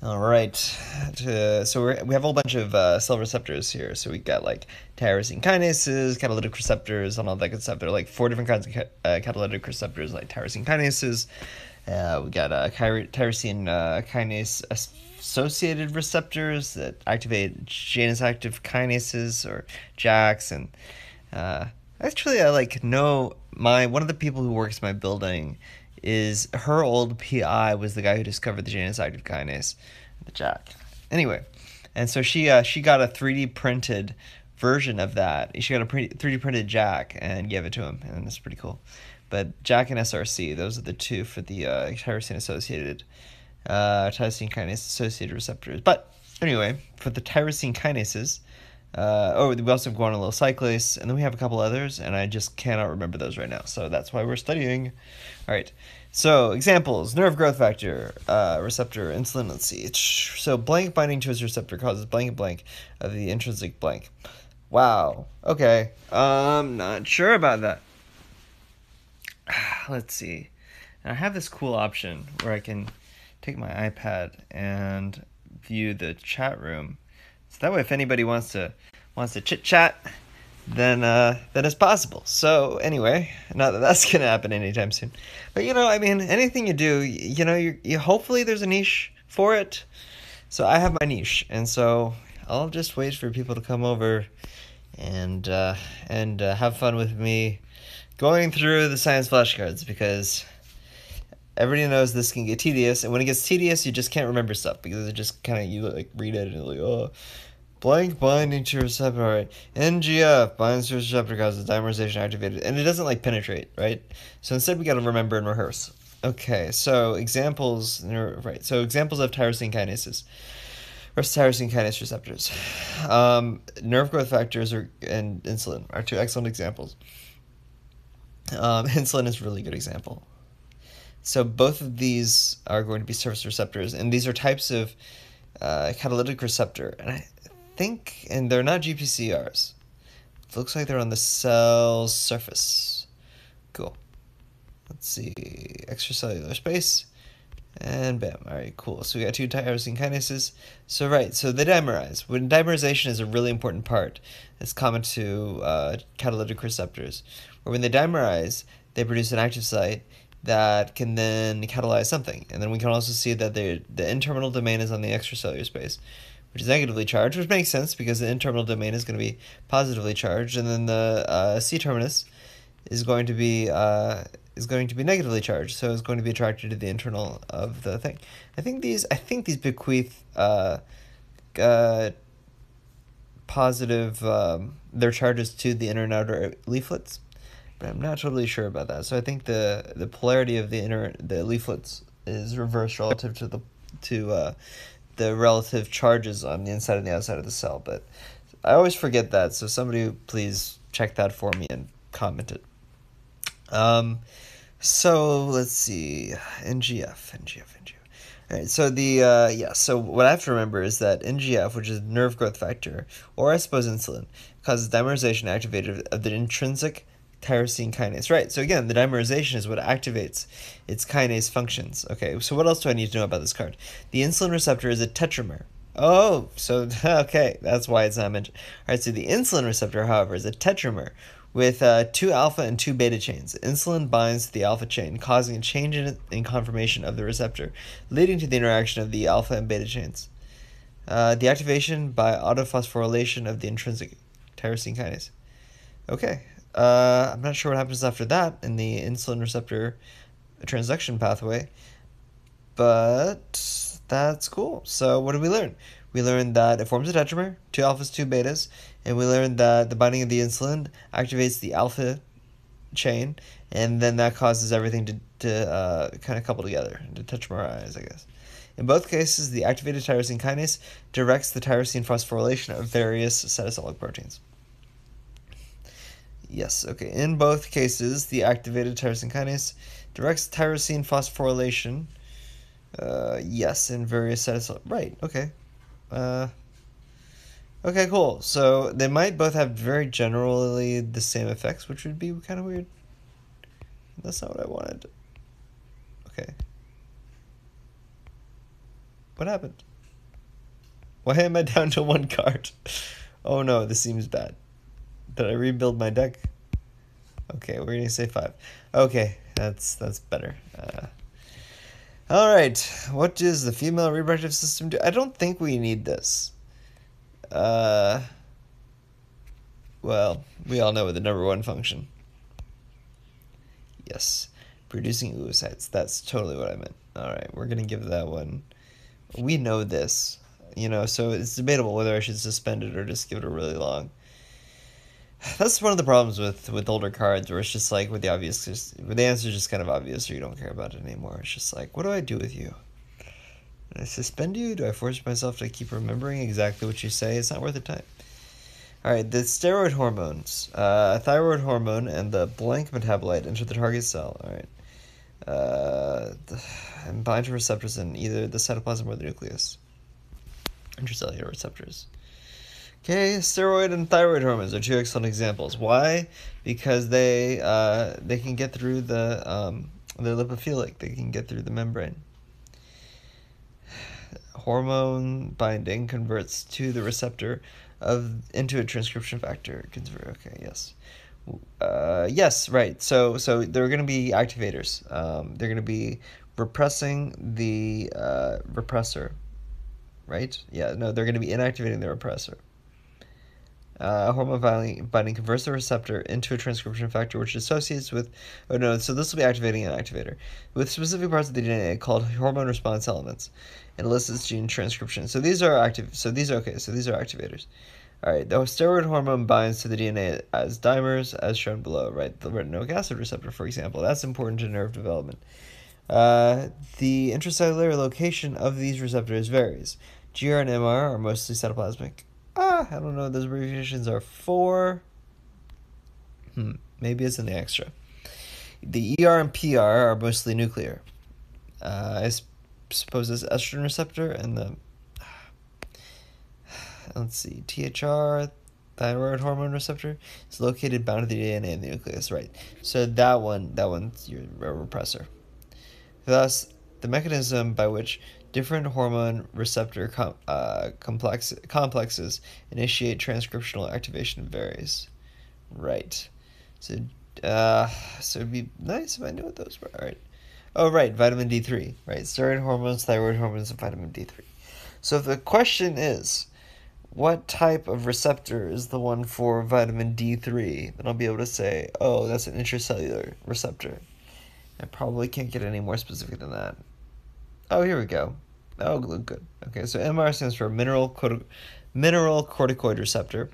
All right. So we have a whole bunch of cell receptors here. So we got like tyrosine kinases, catalytic receptors, and all that good stuff. There are like four different kinds of catalytic receptors, like tyrosine kinases. We got tyrosine kinase associated receptors that activate Janus active kinases or JAKs. And actually, I like know my one of the people who works in my building is her old PI was the guy who discovered the Janus active kinase, the JAK. Anyway, and so she got a 3D printed version of that. She got a 3D printed JAK and gave it to him, and it's pretty cool. But JAK and SRC, those are the two for the tyrosine kinase associated receptors. But anyway, for the tyrosine kinases, we also have guanylyl cyclase, and then we have a couple others, and I just cannot remember those right now. So that's why we're studying. All right. So examples: nerve growth factor, receptor, insulin. Let's see. So blank binding to its receptor causes blank blank of the intrinsic blank. Wow. Okay. Not sure about that. Let's see. And I have this cool option where I can take my iPad and view the chat room. So that way, if anybody wants to chit chat, then it's possible. So anyway, not that that's gonna happen anytime soon, but I mean, anything you do, you hopefully there's a niche for it. So I have my niche, and so I'll just wait for people to come over and have fun with me going through the science flashcards, because everybody knows this can get tedious, and when it gets tedious, you just can't remember stuff because it just kind of you like read it and you're like, oh, blank binding to receptor, all right. NGF binds to receptor causes dimerization activated, and it doesn't like penetrate, right? So instead, we got to remember and rehearse. Okay, so examples, right? So examples of tyrosine kinases. Tyrosine kinase receptors, nerve growth factors, and insulin are two excellent examples. Insulin is a really good example. So both of these are going to be surface receptors, and these are types of catalytic receptor, and they're not GPCRs. It looks like they're on the cell's surface. Cool. Let's see, extracellular space, and bam. All right, cool. So we got two tyrosine kinases. So they dimerize. When dimerization is a really important part, it's common to catalytic receptors, where when they dimerize, they produce an active site that can then catalyze something. And then we can also see that the N-terminal domain is on the extracellular space, which is negatively charged, which makes sense because the N-terminal domain is going to be positively charged, and then the C-terminus is going to be negatively charged, so it's going to be attracted to the internal of the thing. I think these bequeath positive their charges to the inner and outer leaflets, but I'm not totally sure about that. So I think the polarity of the leaflets is reversed relative to the relative charges on the inside and the outside of the cell. But I always forget that, so somebody please check that for me and comment it. So let's see, NGF. All right, so so what I have to remember is that NGF, which is nerve growth factor, or I suppose insulin, causes dimerization activated of the intrinsic tyrosine kinase. Right, so again, the dimerization is what activates its kinase functions. Okay, so what else do I need to know about this card? The insulin receptor is a tetramer. Oh, so, okay, that's why it's not mentioned. All right, so the insulin receptor, however, is a tetramer with 2 alpha and 2 beta chains. Insulin binds to the alpha chain, causing a change in conformation of the receptor, leading to the interaction of the alpha and beta chains. The activation by autophosphorylation of the intrinsic tyrosine kinase. Okay, I'm not sure what happens after that in the insulin receptor transduction pathway, but that's cool. So what did we learn? We learned that it forms a tetramer, 2 alphas, 2 betas, and we learned that the binding of the insulin activates the alpha chain, and then that causes everything to kind of couple together, to tetramerize, I guess. In both cases, the activated tyrosine kinase directs the tyrosine phosphorylation of various cytosolic proteins. Yes, okay. In both cases, the activated tyrosine kinase directs tyrosine phosphorylation. Yes, in various cytosolic. Right, okay. Okay, cool. So they might both have very generally the same effects, which would be kind of weird. That's not what I wanted. Okay. What happened? Why am I down to one card? Oh no, this seems bad. Did I rebuild my deck? Okay, we're gonna say 5. Okay, that's better. All right, what does the female reproductive system do? I don't think we need this. Well, we all know the number 1 function. Yes, producing oocytes. That's totally what I meant. All right, we're gonna give that one. We know this, so it's debatable whether I should suspend it or just give it a really long. That's one of the problems with older cards, where it's just like where the answer is just kind of obvious, or you don't care about it anymore. It's just like, what do I do with you? Do I suspend you? Do I force myself to keep remembering exactly what you say? It's not worth the time. All right, the steroid hormones, thyroid hormone and the blank metabolite enter the target cell. All right, and bind to receptors in either the cytoplasm or the nucleus. Intracellular receptors. Okay, steroid and thyroid hormones are 2 excellent examples. Why? Because they can get through they're lipophilic. They can get through the membrane. Hormone binding converts to the receptor into a transcription factor. Okay, yes. Yes, right. So they're going to be activators. They're going to be repressing the repressor, right? Yeah, no, they're going to be inactivating the repressor. Hormone binding converts the receptor into a transcription factor, which associates with, so this will be activating an activator, with specific parts of the DNA called hormone response elements, and elicits gene transcription. So these are activators. All right, the steroid hormone binds to the DNA as dimers, as shown below, right? The retinoic acid receptor, for example. That's important to nerve development. The intracellular location of these receptors varies. GR and MR are mostly cytoplasmic. I don't know what those abbreviations are for. Maybe it's in the extra. The ER and PR are mostly nuclear. I suppose it's estrogen receptor and the... Let's see. THR, thyroid hormone receptor, is located bound to the DNA in the nucleus, right? So that one's your repressor. Thus, the mechanism by which different hormone receptor complexes initiate transcriptional activation varies. Right. So it'd be nice if I knew what those were. All right. Oh, right. Vitamin D3. Right. Steroid hormones, thyroid hormones, and vitamin D3. So if the question is, what type of receptor is the one for vitamin D3? Then I'll be able to say, oh, that's an intracellular receptor. I probably can't get any more specific than that. Oh, here we go. Oh, good. Okay, so MR stands for mineral corticoid receptor.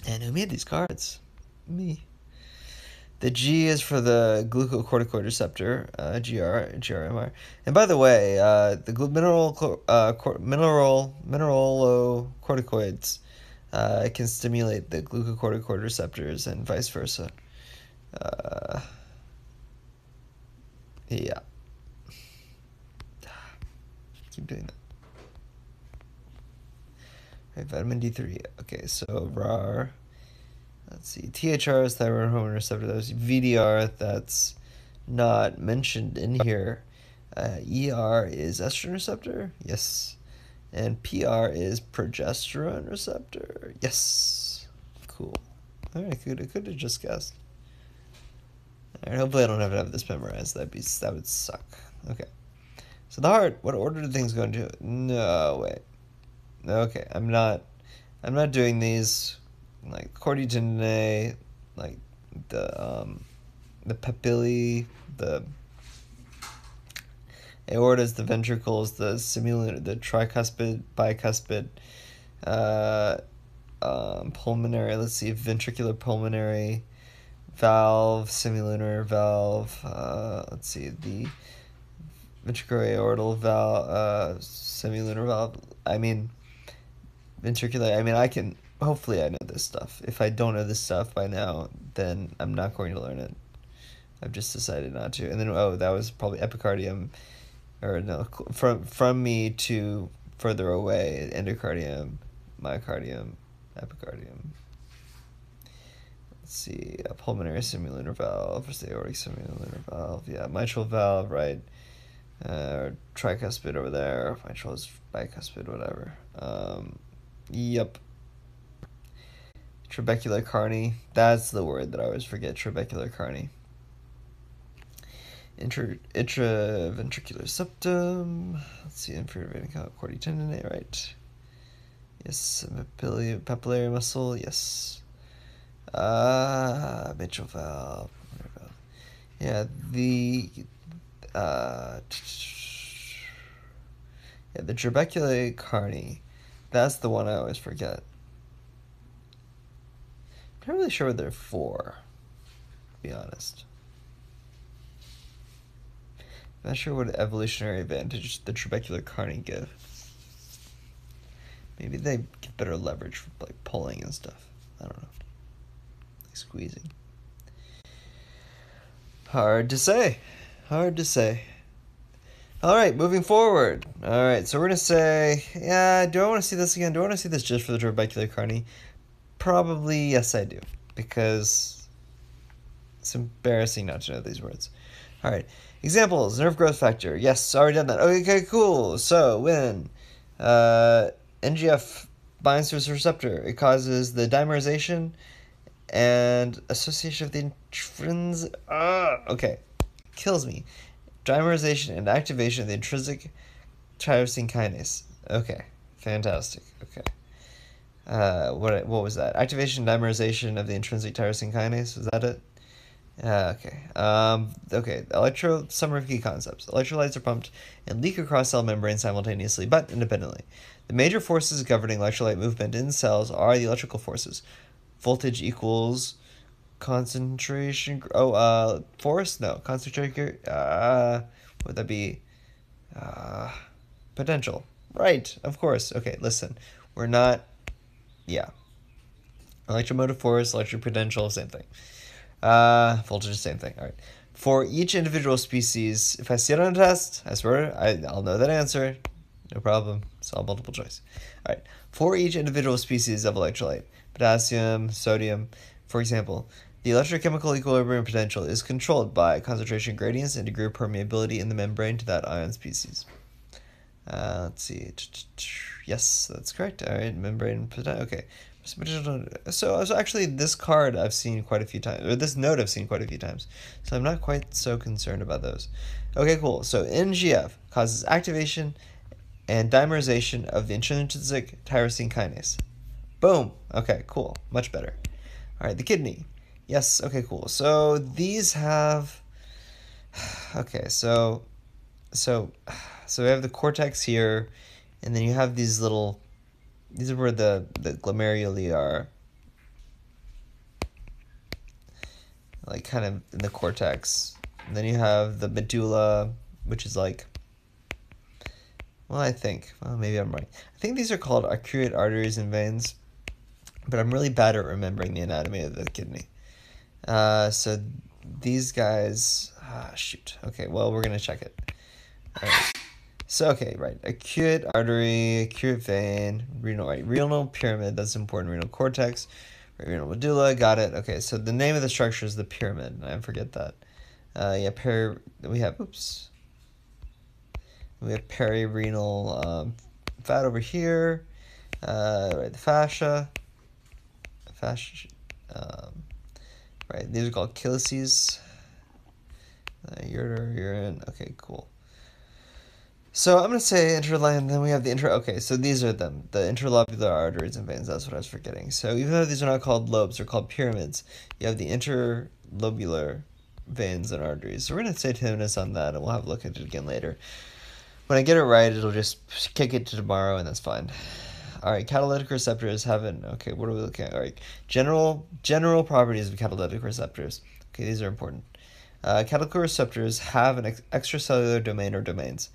And who made these cards? Me. The G is for the glucocorticoid receptor, GRMR. And by the way, the mineralocorticoids can stimulate the glucocorticoid receptors and vice versa. Yeah. Keep doing that. Right, vitamin D3. Okay, so RAR. Let's see. THR is thyroid hormone receptor. That was VDR. That's not mentioned in here. ER is estrogen receptor. Yes. And PR is progesterone receptor. Yes. Cool. All right, I could have just guessed. All right, hopefully I don't have to have this memorized. That would suck. Okay. So the heart. What order do things go into? No, wait. Okay, I'm not doing these. Like chordae tendineae, like the papillae, the aortas, the ventricles, the semilunar, the tricuspid, bicuspid, pulmonary. Let's see, ventricular pulmonary valve, semilunar valve. Let's see, the ventricular aortal valve, semilunar valve. I mean, ventricular. I mean, hopefully I know this stuff. If I don't know this stuff by now, then I'm not going to learn it. I've just decided not to. And then, that was probably epicardium, or no, from me to further away, endocardium, myocardium, epicardium. Let's see, a pulmonary semilunar valve, versus the aortic semilunar valve. Yeah, mitral valve, right. Tricuspid over there. Mitral is bicuspid, whatever. Yep. Trabecular carni. That's the word that I always forget. Trabecular carni. Intraventricular septum. Let's see, inferior vena cava, chordae tendinate, right? Yes, papillary muscle, yes. Mitral valve. Yeah, the trabecular carni. That's the one I always forget. I'm not really sure what they're for, to be honest. I'm not sure what evolutionary advantage the trabecular carni give. Maybe they get better leverage for like pulling and stuff. I don't know. Like squeezing. Hard to say. Hard to say. All right, moving forward. All right, so we're going to say, yeah, do I want to see this again? Do I want to see this just for the trabecular carni? Probably yes, I do. Because it's embarrassing not to know these words. All right, examples, nerve growth factor. Yes, already done that. Okay, cool. So when NGF binds to its receptor, it causes the dimerization and association of the intrinsic... okay, kills me. Dimerization and activation of the intrinsic tyrosine kinase. Okay, fantastic. Okay. What was that? Activation and dimerization of the intrinsic tyrosine kinase. Was that it? Okay. Okay. Some are key concepts. Electrolytes are pumped and leak across cell membranes simultaneously, but independently. The major forces governing electrolyte movement in cells are the electrical forces. Voltage equals concentration. Force? No. Concentration. Would that be potential? Right. Of course. Okay. Listen. We're not. Yeah. Electromotive force, electric potential, same thing. Voltage, same thing. All right. For each individual species, if I see it on a test, I swear I'll know that answer. No problem. It's all multiple choice. All right. For each individual species of electrolyte, potassium, sodium, for example, the electrochemical equilibrium potential is controlled by concentration gradients and degree of permeability in the membrane to that ion species. Let's see. Yes, that's correct. All right. Membrane potential. Okay. So actually this card I've seen quite a few times, or this note I've seen quite a few times, so I'm not quite so concerned about those. Okay, cool. So NGF causes activation and dimerization of the intrinsic tyrosine kinase. Boom. Okay, cool. Much better. All right, the kidney. Yes, okay, cool. So these have... Okay, so we have the cortex here, and then you have these little... These are where the glomeruli are. Like kind of in the cortex. And then you have the medulla, which is like... Well, maybe I'm right. I think these are called arcuate arteries and veins. But I'm really bad at remembering the anatomy of the kidney. So these guys... shoot. Okay, well, we're going to check it. All right. So, okay, right. Acute artery, acute vein, renal pyramid, that's important. Renal cortex, renal medulla, got it. Okay, so the name of the structure is the pyramid. I forget that. We have perirenal fat over here. Right, the fascia. Right, these are called calyces. Ureter, urine. Okay, cool. So I'm going to say interline, then we have the okay, so these are them, the interlobular arteries and veins, that's what I was forgetting. So even though these are not called lobes, they're called pyramids, you have the interlobular veins and arteries. So we're going to say 10 minutes on that, and we'll have a look at it again later. When I get it right, it'll just kick it to tomorrow, and that's fine. All right, catalytic receptors okay, what are we looking at? All right, general properties of catalytic receptors. Okay, these are important. Catalytic receptors have an extracellular domain or domains.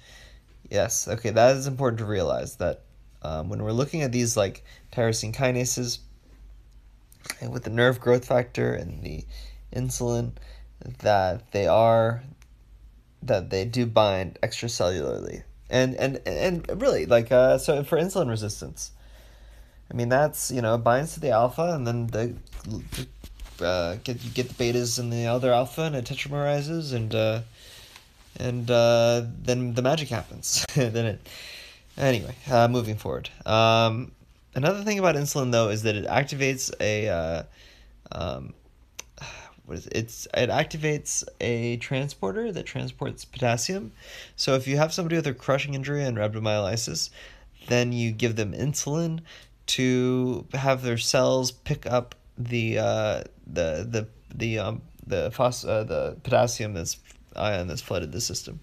Yes, okay, that is important to realize that when we're looking at these like tyrosine kinases and with the nerve growth factor and the insulin, that they do bind extracellularly. And really, like, so for insulin resistance, I mean, that's, it binds to the alpha, and then you get the betas and the other alpha, and it tetramerizes, and and then the magic happens. Anyway, moving forward. Another thing about insulin though is that it activates um, it activates a transporter that transports potassium. So if you have somebody with a crushing injury and rhabdomyolysis, then you give them insulin to have their cells pick up the potassium that's ion that's flooded the system.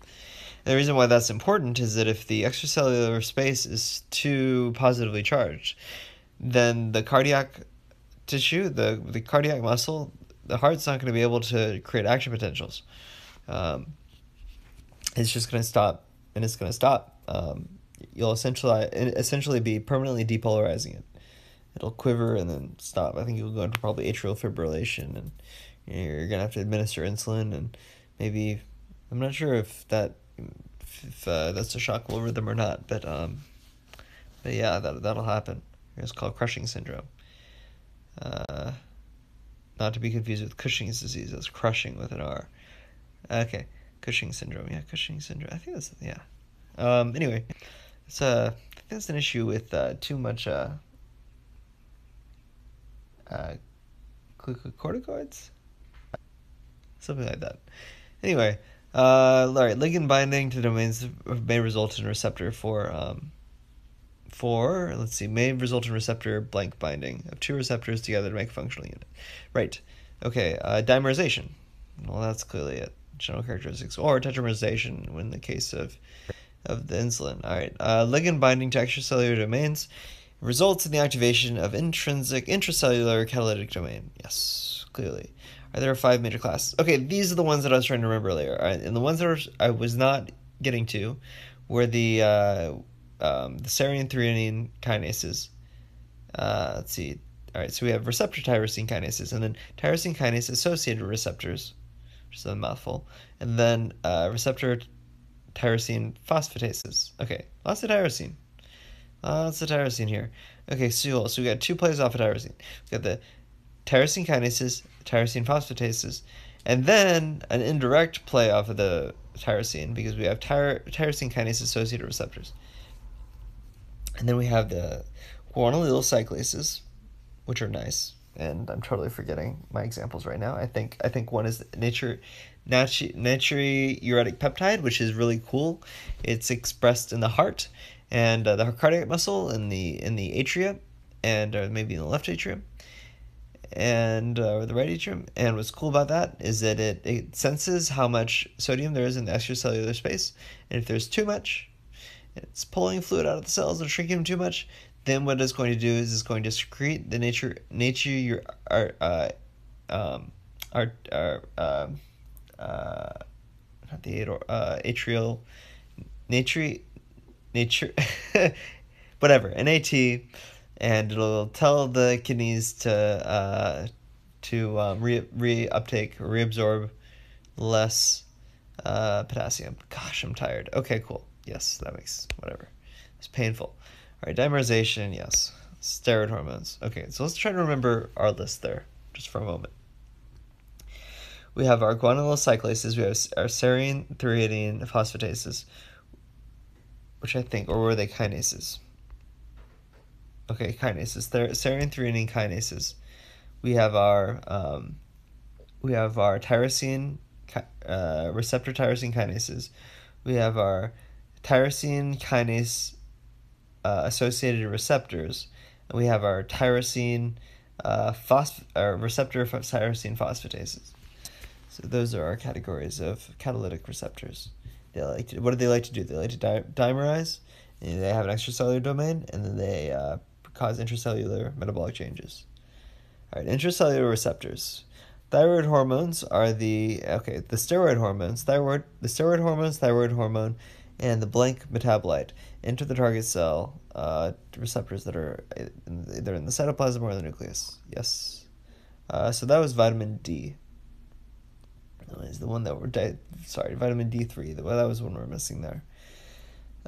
And the reason why that's important is that if the extracellular space is too positively charged, then the cardiac tissue, the cardiac muscle, the heart's not going to be able to create action potentials. It's just going to stop, and it's going to stop. You'll essentially be permanently depolarizing it. It'll quiver and then stop. I think you'll go into probably atrial fibrillation, and you're going to have to administer insulin, and maybe, I'm not sure if that's a shockable rhythm or not, but yeah, that'll happen. It's called crushing syndrome. Not to be confused with Cushing's disease. That's crushing with an R. Okay, Cushing syndrome. Yeah, Cushing syndrome. I think that's, yeah. Anyway, it's I think that's an issue with too much glucocorticoids, something like that. Anyway, all right. Ligand binding to domains may result in receptor may result in receptor blank binding of two receptors together to make a functional unit. Right. Okay. Dimerization. Well, that's clearly it. General characteristics, or tetramerization in the case of the insulin. All right. Ligand binding to extracellular domains results in the activation of intracellular catalytic domain. Yes, clearly. There are 5 major classes. Okay, these are the ones that I was trying to remember earlier. All right, and the ones that I was not getting to were the serine threonine kinases. Let's see. All right, so we have receptor tyrosine kinases, and then tyrosine kinase associated receptors, which is a mouthful, and then receptor tyrosine phosphatases. Okay, lots of tyrosine. Lots of tyrosine here. Okay, so we got 2 plays off of tyrosine. We got the tyrosine kinases, tyrosine phosphatases, and then an indirect play off of the tyrosine because we have tyrosine kinase associated receptors. And then we have the guanylyl cyclases, which are nice. And I'm totally forgetting my examples right now. I think one is natriuretic peptide, which is really cool. It's expressed in the heart and the cardiac muscle in the atria, and maybe in the left atrium, and or the right atrium. And what's cool about that is that it senses how much sodium there is in the extracellular space, and if there's too much, it's pulling fluid out of the cells and shrinking them too much, then what it's going to do is it's going to secrete the atrial whatever, NAT, and it'll tell the kidneys to reuptake or reabsorb less potassium. Gosh, I'm tired. Okay, cool. Yes, that makes whatever. It's painful. All right, dimerization, yes. Steroid hormones. Okay, so let's try to remember our list there, just for a moment. We have our guanylyl cyclases, we have our serine threonine phosphatases, which I think, or were they kinases? Okay, kinases. Serine threonine kinases. We have our tyrosine receptor tyrosine kinases. We have our tyrosine kinase associated receptors, and we have our tyrosine receptor tyrosine phosphatases. So those are our categories of catalytic receptors. What do they like to do? They like to dimerize, and they have an extracellular domain, and then they cause intracellular metabolic changes. All right, intracellular receptors. Thyroid hormones are the steroid hormones. The steroid hormones, thyroid hormone, and the blank metabolite enter the target cell receptors that are either in the cytoplasm or the nucleus. Yes. So that was vitamin D. Is the one that vitamin D3. That was one we're missing there.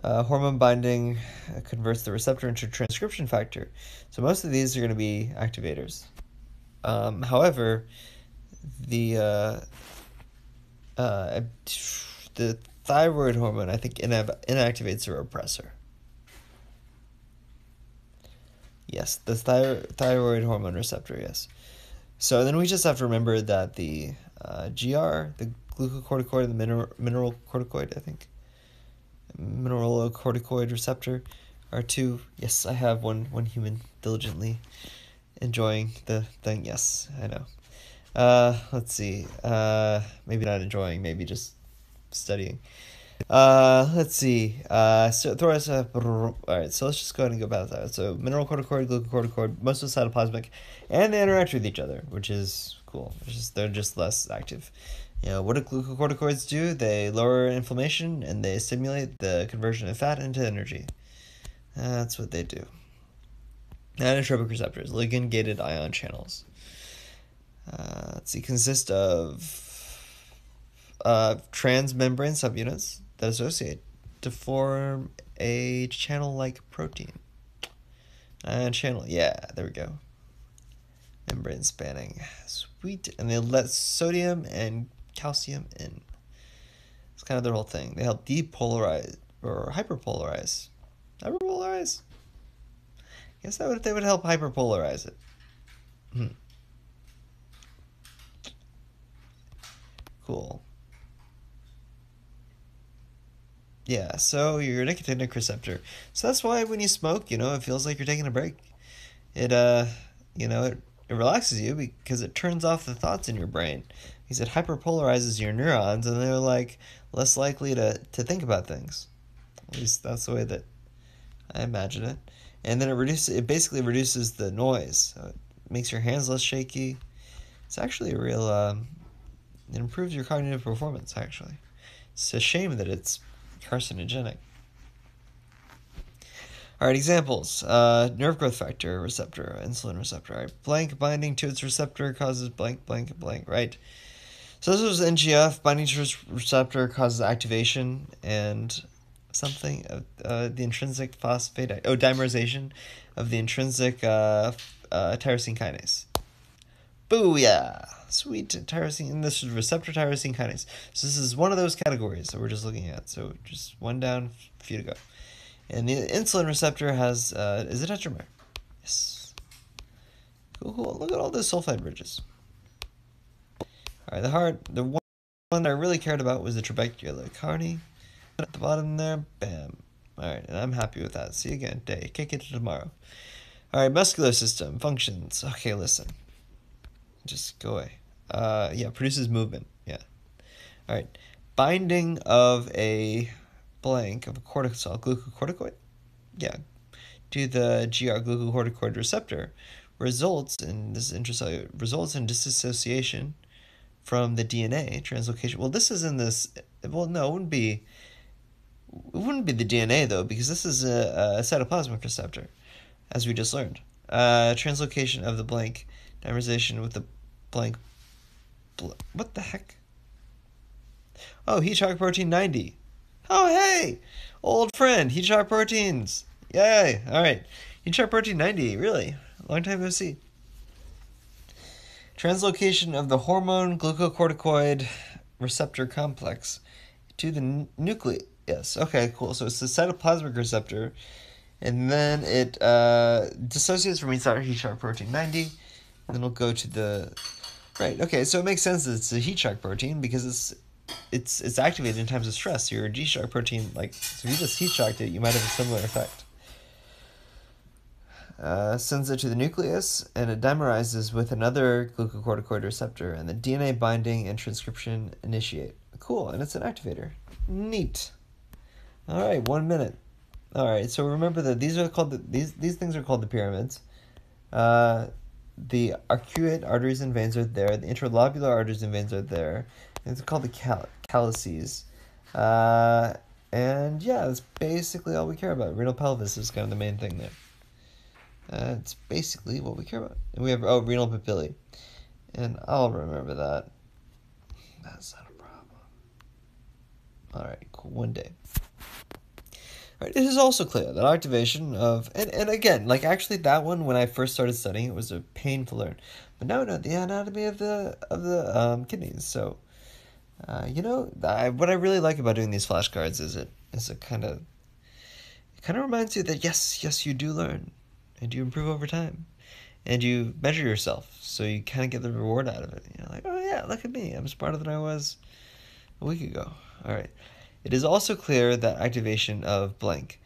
Hormone binding converts the receptor into transcription factor. So most of these are going to be activators. However, the thyroid hormone, I think, inactivates a repressor. Yes, the thyroid hormone receptor, yes. So then we just have to remember that the GR, the glucocorticoid, and the mineral corticoid, I think, mineralocorticoid receptor are two. Yes, I have one human diligently enjoying the thing. Yes, I know. Let's see. Maybe not enjoying, maybe just studying. Let's see. So alright, so let's just go ahead and go about that. So mineralocorticoid, glucocorticoid, mostly cytoplasmic, and they interact with each other, which is cool. They're just less active. What do glucocorticoids do? They lower inflammation and they stimulate the conversion of fat into energy. That's what they do. Inotropic receptors, ligand-gated ion channels. Let's see, consist of transmembrane subunits that associate to form a channel-like protein. Channel, yeah, there we go. Membrane spanning. Sweet. And they let sodium and calcium in. It's kind of their whole thing. They help depolarize or hyperpolarize. Hyperpolarize? I guess they would help hyperpolarize it. Cool. Yeah, so you're a nicotinic receptor. So that's why when you smoke, it feels like you're taking a break. It it relaxes you because it turns off the thoughts in your brain. Because it hyperpolarizes your neurons and they're like less likely to think about things. At least that's the way that I imagine it. And then it basically reduces the noise. So it makes your hands less shaky. It's actually a real it improves your cognitive performance actually. It's a shame that it's carcinogenic. Alright, examples. Nerve growth factor receptor, insulin receptor. Alright, blank binding to its receptor causes blank, blank, blank, right? So this was NGF, binding to its receptor causes activation and something of the intrinsic dimerization of the intrinsic tyrosine kinase. Booyah! Sweet tyrosine, and this is receptor tyrosine kinase. So this is one of those categories that we're just looking at. So just one down, a few to go. And the insulin receptor is a tetramer. Yes. Cool. Look at all those sulfide bridges. All right, the one that I really cared about was the trabecular carni. At the bottom there, bam. All right, and I'm happy with that. See you again today. Kick it tomorrow. All right, muscular system functions. Okay, listen. Just go away. Produces movement. Yeah. All right, binding of a blank of a cortisol glucocorticoid. Yeah. To the GR glucocorticoid receptor results in dissociation from the DNA translocation. Well, this is in this. Well, no, it wouldn't be the DNA though, because this is a cytoplasmic receptor, as we just learned. Translocation of the blank dimerization with the blank. What the heck? Oh, heat shock protein 90. Oh, hey, old friend, heat shock proteins. Yay! All right, heat shock protein 90. Really, long time no see. Translocation of the hormone glucocorticoid receptor complex to the nucleus. Yes, okay, cool. So it's the cytoplasmic receptor, and then it dissociates from heat shock protein 90, and then it'll go to the right. Okay, so it makes sense that it's a heat shock protein because it's activated in times of stress. Your G shock protein, so if you just heat shocked it, you might have a similar effect. Sends it to the nucleus, and it dimerizes with another glucocorticoid receptor, and the DNA binding and transcription initiate. Cool, and it's an activator. Neat. All right, 1 minute. All right, so remember that these things are called the pyramids. The arcuate arteries and veins are there. The interlobular arteries and veins are there. And it's called the calyces. And yeah, that's basically all we care about. Renal pelvis is kind of the main thing there. It's basically what we care about. And we have renal papillae, and I'll remember that. That's not a problem. All right, cool. One day. All right, it is also clear that activation of and again, actually that one when I first started studying it was a pain to learn, but now I know the anatomy of the kidneys. So What I really like about doing these flashcards is it kind of reminds you that yes, you do learn, and you improve over time, and you measure yourself, so you kind of get the reward out of it. You're like, oh yeah, look at me, I'm smarter than I was a week ago. All right. It is also clear that activation of blank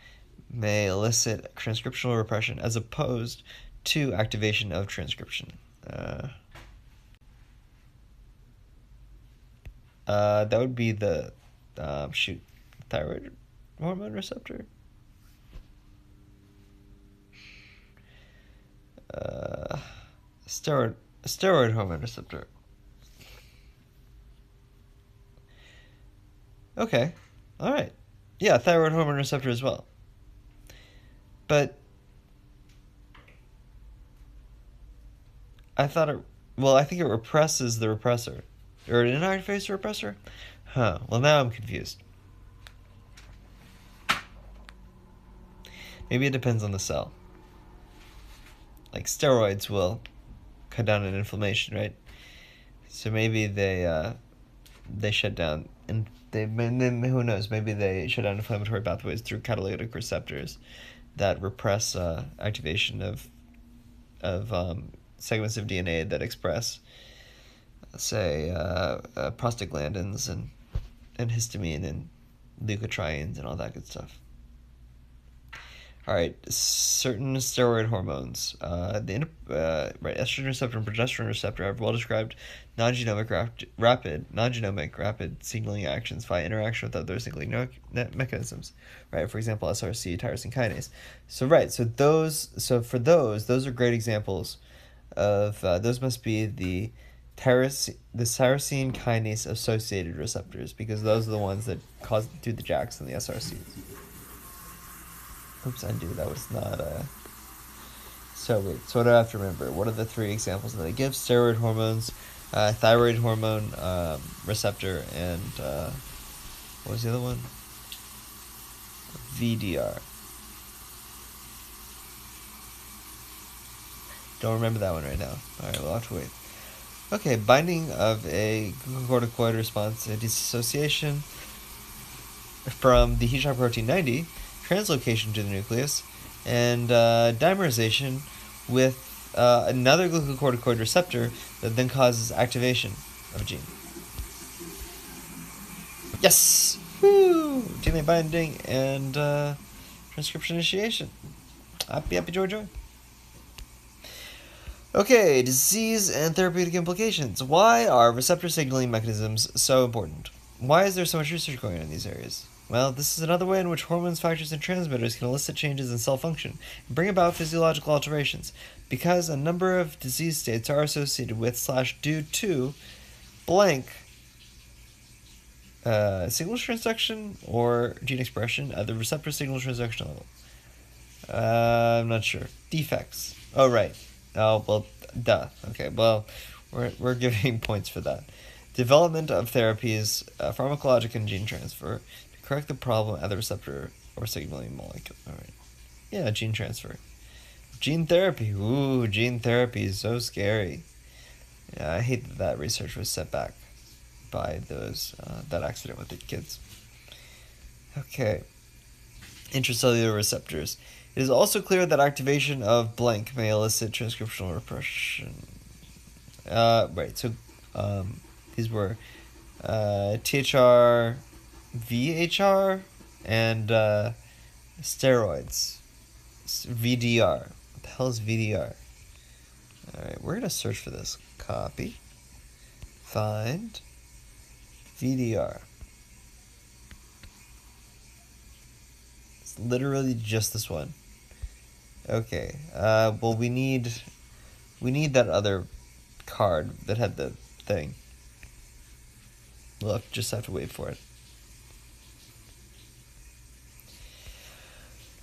may elicit transcriptional repression as opposed to activation of transcription. That would be the thyroid hormone receptor. Steroid hormone receptor. Okay, all right, yeah, thyroid hormone receptor as well. But I think it represses the repressor, or it inactivates the repressor. Huh. Well, now I'm confused. Maybe it depends on the cell. Like steroids will cut down on inflammation, right? So maybe they shut down, and who knows? Maybe they shut down inflammatory pathways through catalytic receptors that repress activation of segments of DNA that express, say, prostaglandins and histamine and leukotrienes and all that good stuff. All right, certain steroid hormones, estrogen receptor and progesterone receptor have well-described non-genomic rapid signaling actions via interaction with other signaling mechanisms, right? For example, SRC, tyrosine kinase. Those are great examples of those must be the tyrosine kinase associated receptors, because those are the ones that do the JAKs and the SRCs. Oops, undo. That was not so weird. So what do I have to remember? What are the three examples that I give? Steroid hormones, thyroid hormone receptor, and what was the other one? VDR. Don't remember that one right now. Alright, we'll have to wait. Okay, binding of a glucocorticoid response to dissociation from the heat shock protein 90, translocation to the nucleus, and dimerization with another glucocorticoid receptor that then causes activation of a gene. Yes! Woo! DNA binding and transcription initiation. Happy, joy. Okay, disease and therapeutic implications. Why are receptor signaling mechanisms so important? Why is there so much research going on in these areas? Well, this is another way in which hormones, factors, and transmitters can elicit changes in cell function and bring about physiological alterations, because a number of disease states are associated with / due to blank signal transduction or gene expression at the receptor signal transduction level. I'm not sure. Defects. Oh, right. Oh, well, duh. Okay, well, we're giving points for that. Development of therapies, pharmacologic and gene transfer, to correct the problem at the receptor or signaling molecule. All right. Yeah, gene transfer. Gene therapy. Ooh, gene therapy is so scary. Yeah, I hate that research was set back by that accident with the kids. Okay. Intracellular receptors. It is also clear that activation of blank may elicit transcriptional repression. Right, so these were THR, VHR, and steroids. VDR. What the hell is VDR? Alright, we're going to search for this. Copy. Find. VDR. It's literally just this one. Okay. Well, we need that other card that had the thing. Look, just have to wait for it.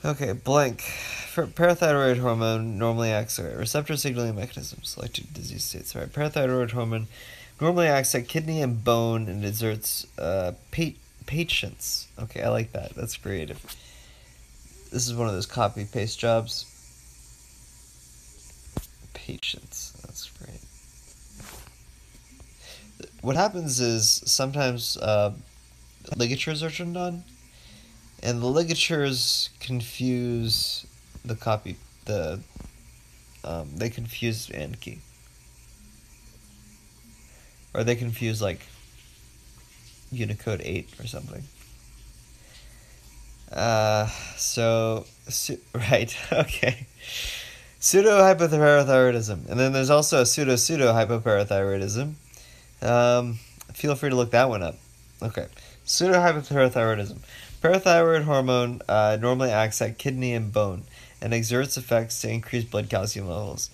Okay, blank. For parathyroid hormone normally acts at receptor signaling mechanisms, selected disease states. All right, parathyroid hormone normally acts at kidney and bone and exerts patience. Okay, I like that. That's creative. This is one of those copy-paste jobs. Patience. That's great. what happens is sometimes ligatures are turned on, and the ligatures confuse the copy. They confuse Anki, or they confuse like Unicode 8 or something. Right, okay. Pseudo-hypothyroidism. And then there's also a pseudo-hypoparathyroidism. Feel free to look that one up. Okay. Pseudo-hypothyroidism. Parathyroid hormone normally acts at kidney and bone and exerts effects to increase blood calcium levels.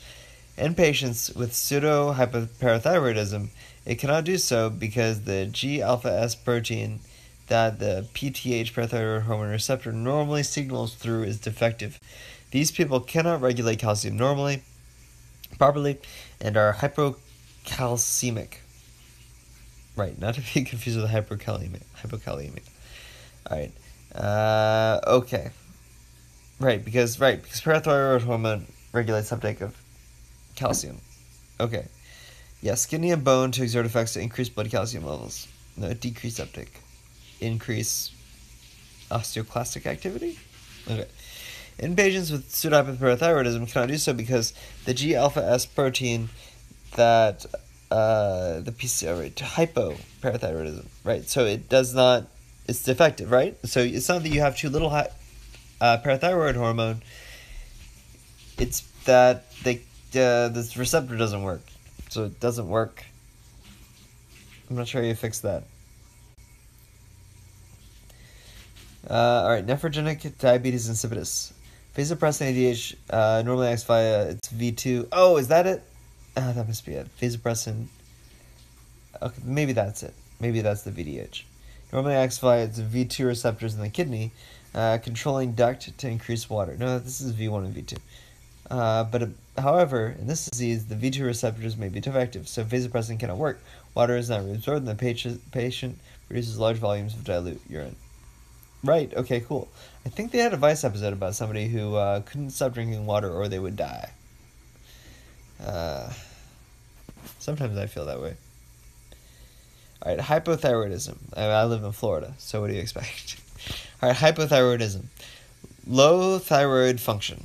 In patients with pseudo-hypoparathyroidism, it cannot do so because the G-alpha-S protein that the PTH, parathyroid hormone receptor, normally signals through is defective. These people cannot regulate calcium properly, and are hypocalcemic. Right, not to be confused with hypokalemia. Alright. Okay. Right, because parathyroid hormone regulates uptake of calcium. Okay. Yes, kidney and bone to exert effects to increase blood calcium levels. No, decrease uptake. Increase osteoclastic activity? Okay. In patients with pseudohypoparathyroidism, cannot do so because the G-alpha-S protein that the PCR, right, hypoparathyroidism, right? So it does not, it's defective, right? So it's not that you have too little parathyroid hormone. It's that this receptor doesn't work. So it doesn't work. I'm not sure how you fix that. Alright, nephrogenic diabetes insipidus. Vasopressin ADH normally acts via its V2. Oh, is that it? That must be it. Vasopressin. Okay, maybe that's it. Maybe that's the VDH. Normally acts via its V2 receptors in the kidney, controlling duct to increase water. No, this is V1 and V2. However, in this disease, the V2 receptors may be defective, so vasopressin cannot work. Water is not reabsorbed, and the patient produces large volumes of dilute urine. Right, okay, cool. I think they had a Vice episode about somebody who couldn't stop drinking water or they would die. Sometimes I feel that way. Alright, hypothyroidism. I live in Florida, so what do you expect? Alright, hypothyroidism. Low thyroid function.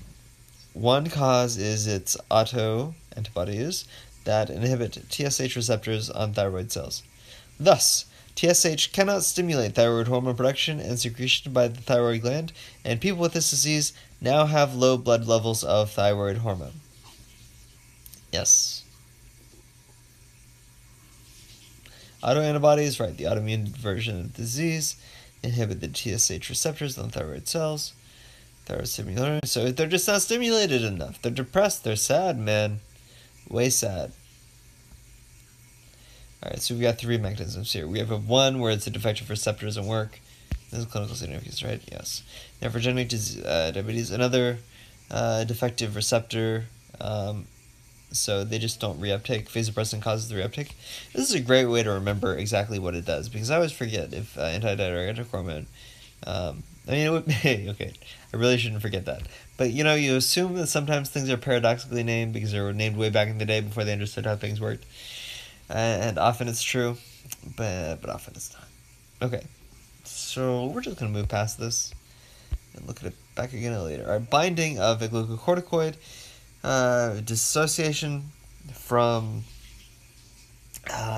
One cause is its autoantibodies that inhibit TSH receptors on thyroid cells. Thus, TSH cannot stimulate thyroid hormone production and secretion by the thyroid gland, and people with this disease now have low blood levels of thyroid hormone. Yes. Autoantibodies, right, the autoimmune version of the disease, inhibit the TSH receptors on thyroid cells. Thyroid stimulatory, so they're just not stimulated enough. They're depressed, they're sad, man. Way sad. Alright, so we got three mechanisms here. We have one where it's a defective receptor doesn't work. This is clinical significance, right? Yes. Nephrogenic diabetes, another defective receptor. So they just don't reuptake. Vasopressin causes the reuptake. This is a great way to remember exactly what it does, because I always forget if antidiuretic hormone. Okay, I really shouldn't forget that. But you assume that sometimes things are paradoxically named because they were named way back in the day before they understood how things worked. And often it's true, but often it's not. Okay, so we're just going to move past this and look at it back again later. Alright, binding of a glucocorticoid, dissociation from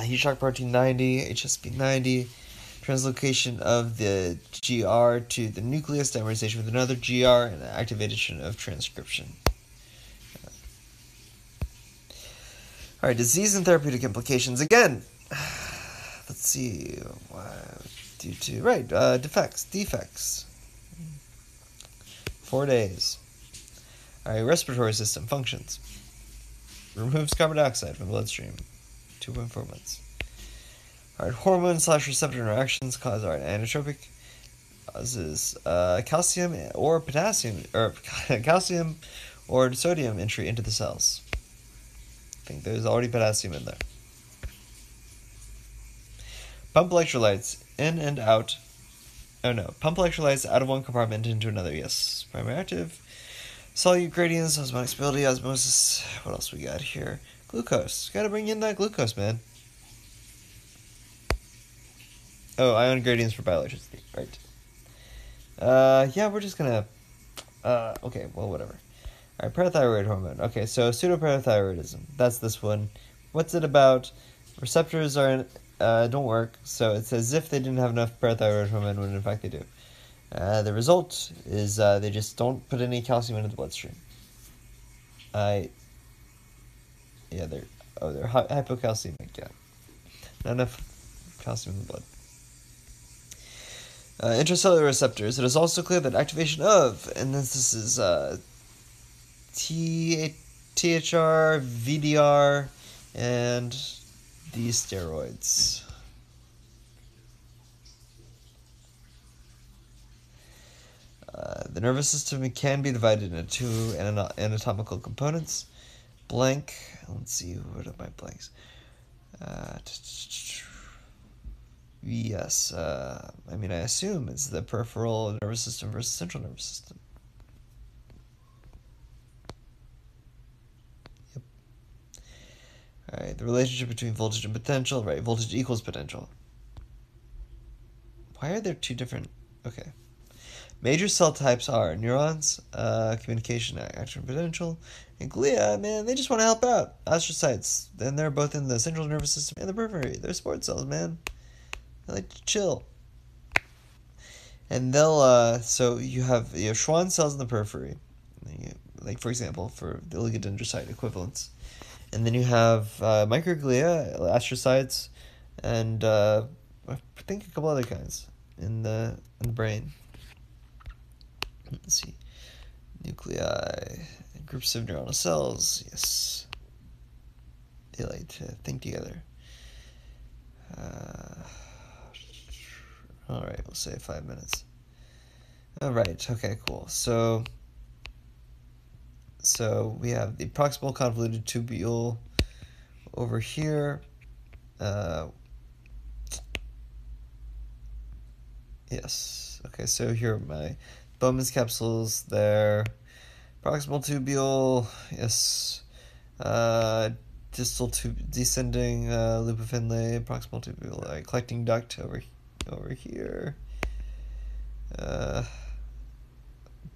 heat shock protein 90, HSP 90, translocation of the GR to the nucleus, dimerization with another GR, and activation of transcription. Alright, disease and therapeutic implications. Again, let's see. Due to, defects. 4 days. Alright, respiratory system functions. Removes carbon dioxide from the bloodstream. 2.4 months. Alright, hormone/receptor interactions cause inotropic. Causes calcium or potassium, or calcium or sodium entry into the cells. I think there's already potassium in there. Pump electrolytes in and out. Oh no, pump electrolytes out of one compartment into another. Yes, primary active. Solute gradients, osmotic stability, osmosis. What else we got here? Glucose. Gotta bring in that glucose, man. Oh, ion gradients for bioelectricity. Right. Yeah, we're just gonna. Okay, well, whatever. All right, parathyroid hormone. Okay, so pseudoparathyroidism. That's this one. What's it about? Receptors don't work, so it's as if they didn't have enough parathyroid hormone when in fact they do. The result is they just don't put any calcium into the bloodstream. Yeah, they're hypocalcemic. Yeah, not enough calcium in the blood. Intracellular receptors. It is also clear that activation of, and this is THR, VDR, and these steroids. The nervous system can be divided into two anatomical components. Blank. Let's see, what are my blanks? Yes. I mean, I assume it's the peripheral nervous system versus central nervous system. Yep. All right. The relationship between voltage and potential. Right. Voltage equals potential. Why are there two different? Okay. Major cell types are neurons, communication, action potential, and glia. Man, they just want to help out. Astrocytes, and they're both in the central nervous system and the periphery. They're sports cells, man. They like to chill. And they'll so you have Schwann cells in the periphery, like for example for the oligodendrocyte equivalents, and then you have microglia, astrocytes, and I think a couple other kinds in the brain. Let's see, nuclei, groups of neuronal cells. Yes, they like to think together. All right, we'll say 5 minutes. All right. Okay. Cool. So we have the proximal convoluted tubule over here. Yes. Okay. So here are my Bowman's capsules there. Proximal tubule. Yes. Distal descending loop of Henle. Proximal tubule. Collecting duct over here.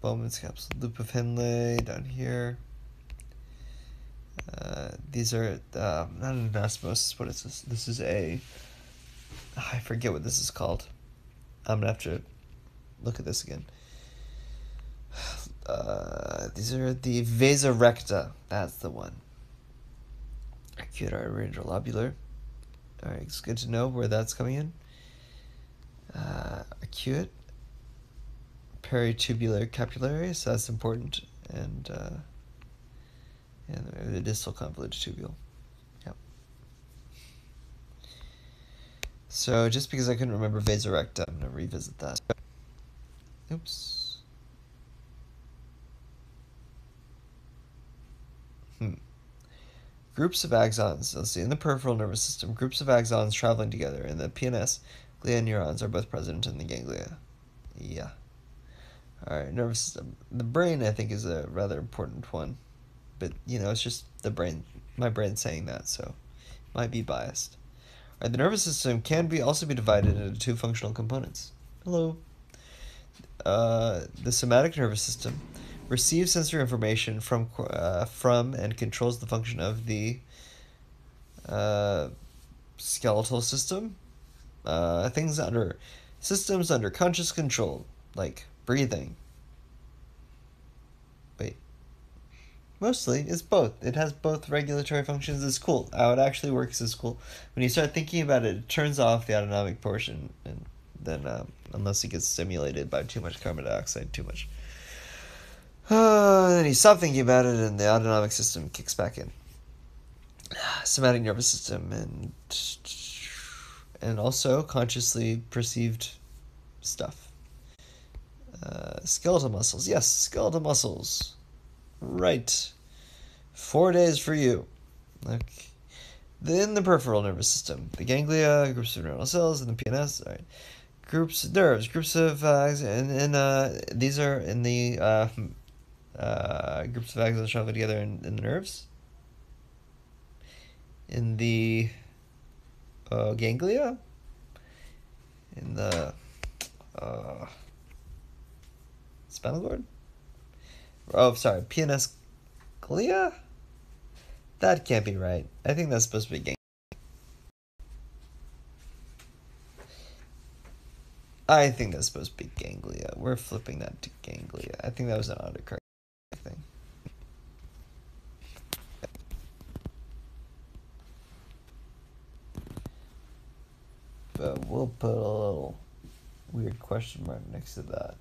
Bowman's capsule, loop of Henle down here. These are not an anastomosis. What is this? This is I forget what this is called. I'm gonna have to look at this again. These are the vasa recta. That's the one. Acute artery lobular. All right, it's good to know where that's coming in. Acute peritubular capillary, so that's important, and the distal convoluted tubule. Yep. So just because I couldn't remember vasa recta, I'm gonna revisit that. Oops. Groups of axons. Let's see. In the peripheral nervous system, groups of axons traveling together. In the PNS, glia and neurons are both present in the ganglia. Yeah. All right, nervous system. The brain, I think, is a rather important one, but it's just the brain. My brain saying that, so it might be biased. All right, the nervous system can also be divided into two functional components. Hello. The somatic nervous system receives sensory information from and controls the function of the skeletal system. Systems under conscious control, like breathing. Wait. Mostly, it's both. It has both regulatory functions. It's cool. How it actually works is cool. When you start thinking about it, it turns off the autonomic portion, and then unless it gets stimulated by too much carbon dioxide, too much. Then you stop thinking about it, and the autonomic system kicks back in. Somatic nervous system, and also consciously perceived stuff. Skeletal muscles. Yes, skeletal muscles. Right. 4 days for you. Okay. Then the peripheral nervous system. The ganglia, groups of neuronal cells, and the PNS. All right. Nerves, groups of and these are in the groups of axons traveling together in the nerves. In the ganglia. in the spinal cord? Oh, sorry, PNS glia? That can't be right. I think that's supposed to be ganglia. I think that's supposed to be ganglia. We're flipping that to ganglia. I think that was an autocorrect thing. But we'll put a little weird question mark next to that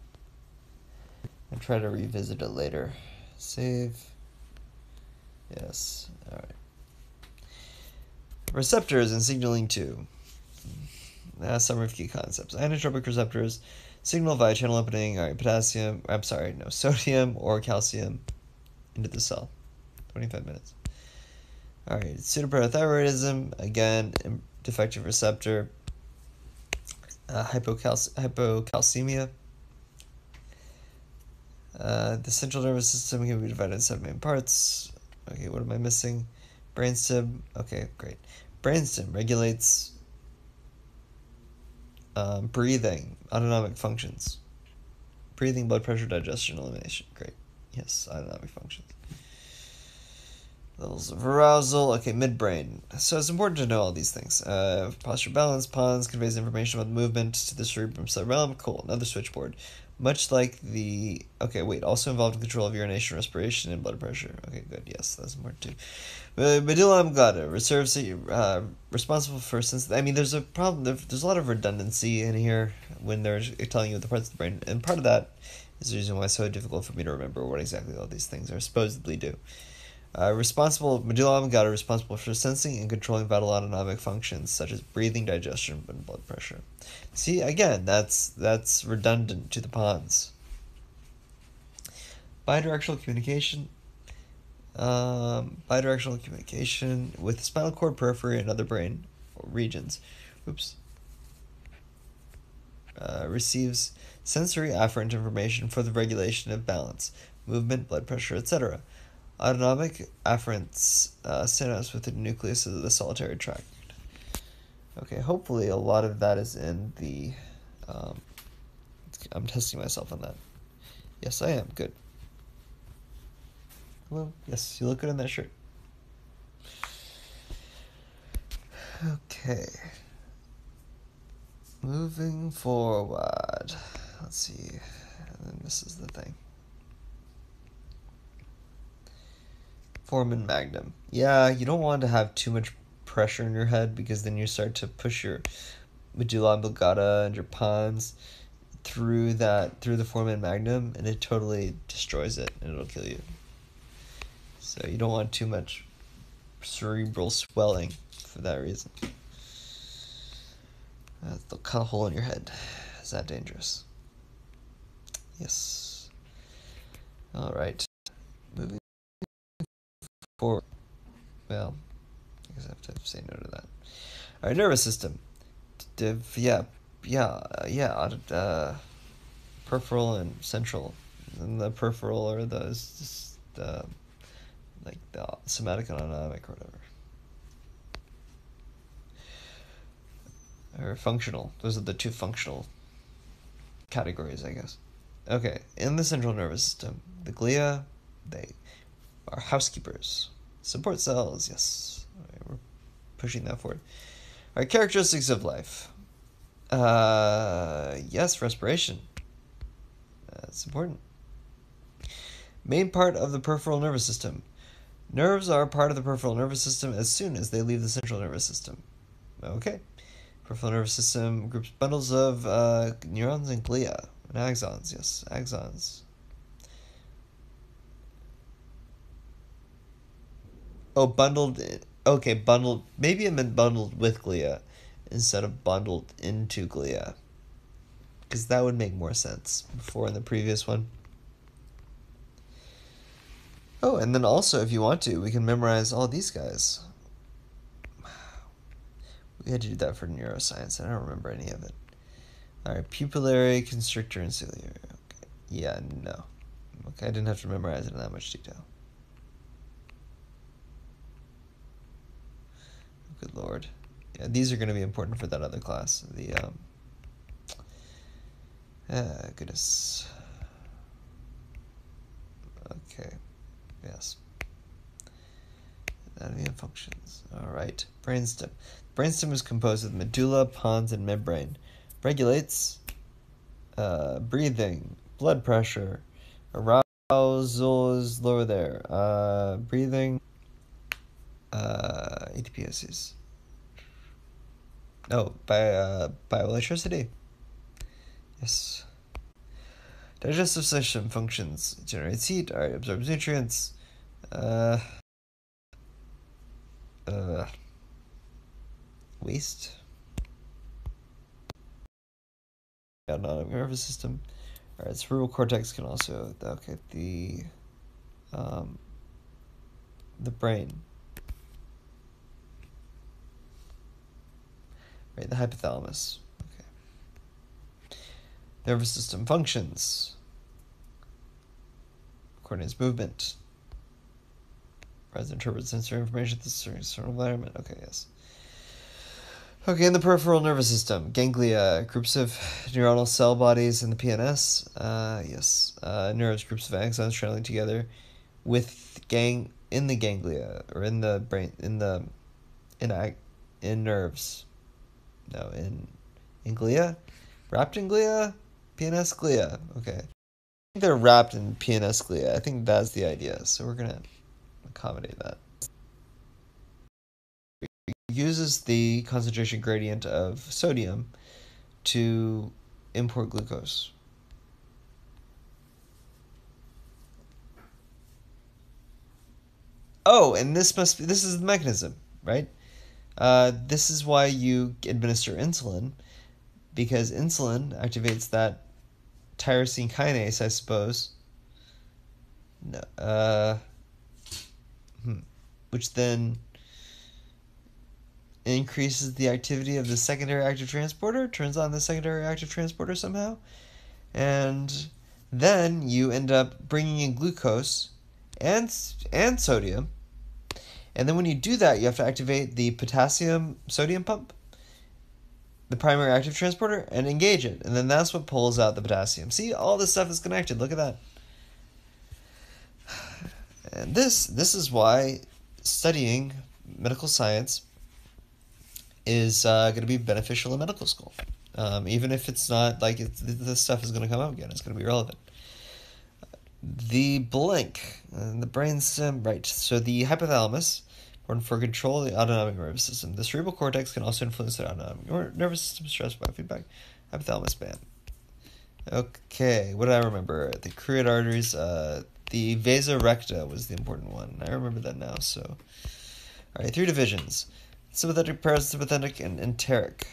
and try to revisit it later. Save. Yes. All right. Receptors and signaling 2. Summary of key concepts. Inotropic receptors signal via channel opening, sodium or calcium into the cell. 25 minutes. All right, pseudoparathyroidism, again, defective receptor. Hypocalcemia. The central nervous system can be divided into 7 main parts. Okay, what am I missing? Brainstem. Okay, great. Brainstem regulates breathing, autonomic functions. Breathing, blood pressure, digestion, elimination. Great. Yes, autonomic functions. Levels of arousal. Okay, midbrain. So it's important to know all these things. Posture balance. Pons conveys information about movement to the cerebrum cerebellum. Cool. Another switchboard. Much like the... Okay, wait. Also involved in control of urination, respiration, and blood pressure. Okay, good. Yes, that's important too. Medulla oblongata. Responsible for... there's a problem. There's a lot of redundancy in here when they're telling you the parts of the brain. And part of that is the reason why it's so difficult for me to remember what exactly all these things are supposedly do. Medulla oblongata responsible for sensing and controlling vital autonomic functions such as breathing, digestion, and blood pressure. See, again, that's redundant to the pons. Bidirectional communication. Bidirectional communication with the spinal cord, periphery, and other brain regions. Receives sensory afferent information for the regulation of balance, movement, blood pressure, etc. Autonomic afferents synapse with the nucleus of the solitary tract. Okay, hopefully a lot of that is in the... I'm testing myself on that. Yes, I am. Good. Hello? Yes, you look good in that shirt. Okay. Moving forward. Let's see. And then this is the thing. Foramen magnum. Yeah, you don't want to have too much pressure in your head because then you start to push your medulla oblongata and your pons through the foramen magnum, and it totally destroys it and it'll kill you. So you don't want too much cerebral swelling for that reason. They'll cut a hole in your head. Is that dangerous? Yes. All right. Moving forward. Well, I guess I have to say no to that. All right, nervous system. Peripheral and central. And the peripheral are the somatic and autonomic or whatever. Or functional. Those are the two functional categories, I guess. Okay, in the central nervous system, the glia, they are housekeepers. Support cells, yes. All right, we're pushing that forward. All right, characteristics of life. Yes, respiration. That's important. Main part of the peripheral nervous system. Nerves are part of the peripheral nervous system as soon as they leave the central nervous system. Okay. Peripheral nervous system groups bundles of neurons and glia and axons. Yes, axons. Oh, bundled. Okay, bundled. Maybe it meant bundled with glia instead of bundled into glia, because that would make more sense before in the previous one. Oh, and then also, if you want to, we can memorize all these guys. We had to do that for neuroscience, and I don't remember any of it. All right, pupillary, constrictor, and ciliary. Okay. Yeah, no. Okay, I didn't have to memorize it in that much detail. Good lord. Yeah, these are going to be important for that other class. The Goodness. Okay. Yes. Anatomy and functions. All right. Brainstem. Brainstem is composed of medulla, pons, and midbrain. Regulates breathing, blood pressure, arousal is lower there. Breathing, ATPases. Oh, bioelectricity. Yes. Digestive system functions. Generates heat. Alright, absorbs nutrients. Waste. Autonomic nervous system. Alright, cerebral cortex can also. Okay, the brain. Right, the hypothalamus. Okay. Nervous system functions. Coordinates movement. Interprets sensory information to the external environment. Okay, yes. Okay, in the peripheral nervous system, ganglia, groups of neuronal cell bodies in the PNS. Yes. Nerves, groups of axons traveling together with in the ganglia or in the brain in nerves. No, in glia, wrapped in glia, PNS glia. Okay, I think they're wrapped in PNS glia. I think that's the idea. So we're gonna accommodate that. It uses the concentration gradient of sodium to import glucose. Oh, and this is the mechanism, right? This is why you administer insulin, because insulin activates that tyrosine kinase, I suppose. No, which then increases the activity of the secondary active transporter, turns on the secondary active transporter somehow, and then you end up bringing in glucose and sodium. And then when you do that, you have to activate the potassium-sodium pump, the primary active transporter, and engage it. And then that's what pulls out the potassium. See, all this stuff is connected. Look at that. And this is why studying medical science is going to be beneficial in medical school. Even if it's not like this stuff is going to come up again. It's going to be relevant. The blank, the brainstem, right. So the hypothalamus, important for control of the autonomic nervous system. The cerebral cortex can also influence the autonomic nervous system, stress biofeedback. Hypothalamus band. Okay, what did I remember? The carotid arteries, the vasa recta was the important one. I remember that now, so. All right, 3 divisions. Sympathetic, parasympathetic, and enteric.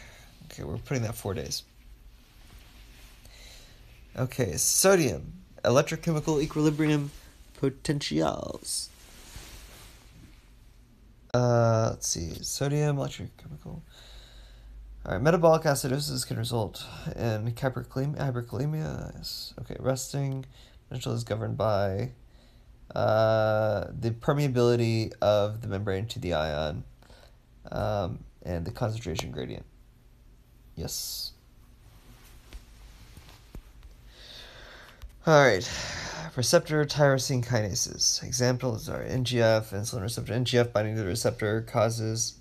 Okay, we're putting that 4 days. Okay, sodium. Electrochemical equilibrium potentials. Let's see. Sodium, electrochemical. Alright, metabolic acidosis can result in hyperkalemia. Yes. Okay, resting potential is governed by the permeability of the membrane to the ion and the concentration gradient. Yes. Alright, receptor tyrosine kinases. Examples are NGF, insulin receptor. NGF binding to the receptor causes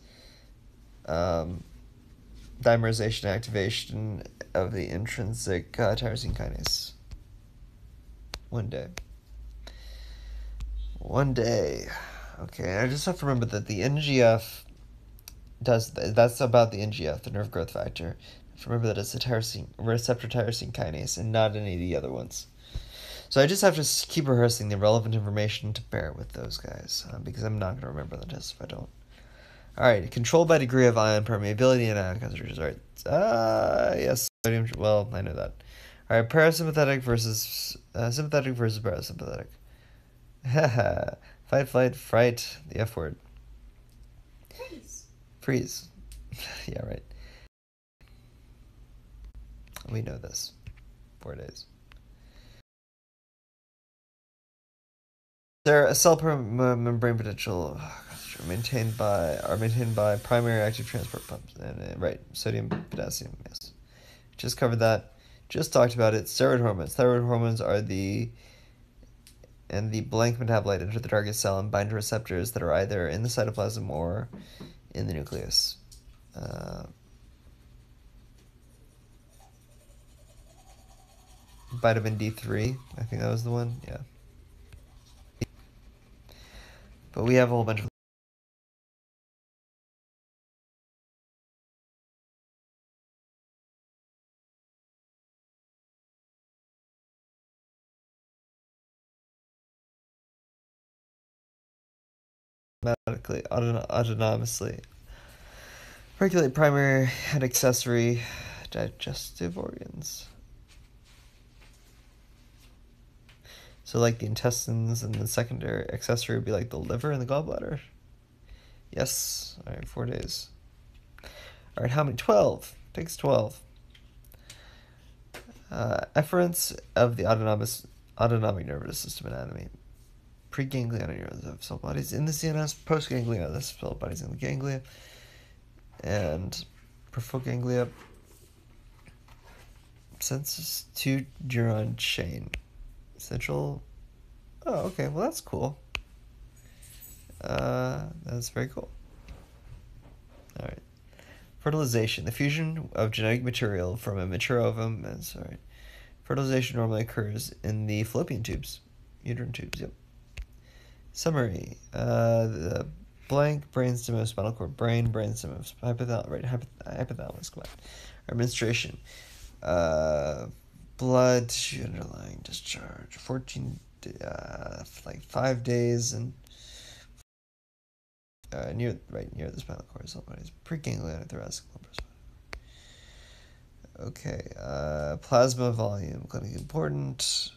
dimerization activation of the intrinsic tyrosine kinase. 1 day. 1 day. Okay, I just have to remember that the NGF that's about the NGF, the nerve growth factor. Remember that it's a receptor tyrosine kinase and not any of the other ones. So I just have to keep rehearsing the relevant information to bear with those guys, because I'm not going to remember the test if I don't. Alright, controlled by degree of ion permeability and ion concentrations. Alright, yes, sodium, well, I know that. Alright, parasympathetic versus, sympathetic versus parasympathetic. Fight, flight, fright, the F word. Freeze. Yeah, right. We know this. 4 days. A cell membrane potential are maintained by primary active transport pumps. And right, sodium, potassium. Yes, just covered that. Just talked about it. Steroid hormones. Thyroid hormones are the blank metabolite enter the target cell and bind to receptors that are either in the cytoplasm or in the nucleus. Vitamin D3, I think that was the one. Yeah. But we have a whole bunch of automatically, autonomously regulate primary and accessory digestive organs. So like the intestines, and the secondary accessory would be like the liver and the gallbladder. Yes. All right, 4 days. All right, how many? 12. Takes 12. Efferents of the autonomic nervous system anatomy. Preganglionic neurons of cell bodies in the CNS, postganglionic cell bodies in the ganglia, and peripheral ganglia. Sensus to neuron chain. Essential. Oh, okay. Well, that's cool. That's very cool. All right. Fertilization. The fusion of genetic material from a mature ovum. Fertilization normally occurs in the fallopian tubes, uterine tubes. Yep. Summary. The blank brainstem of spinal cord, brainstem of hypothalamus. Come on. Administration. Blood tissue underlying discharge. 14, like 5 days, and near the spinal cord. Cell bodies. Preganglionic thoracic lumbar spine. Okay. Plasma volume, clinically important.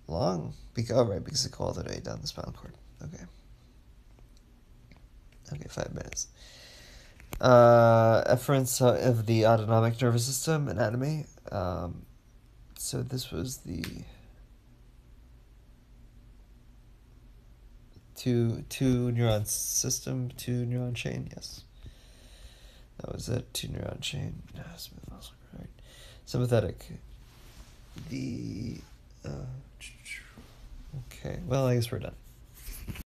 Long. Because it called it down the spinal cord. Okay. Okay, 5 minutes. Efferents of the autonomic nervous system anatomy. So this was the two neuron system, 2 neuron chain. Yes, that was it. 2 neuron chain. Smooth muscle. Right. Sympathetic. The okay. Well, I guess we're done.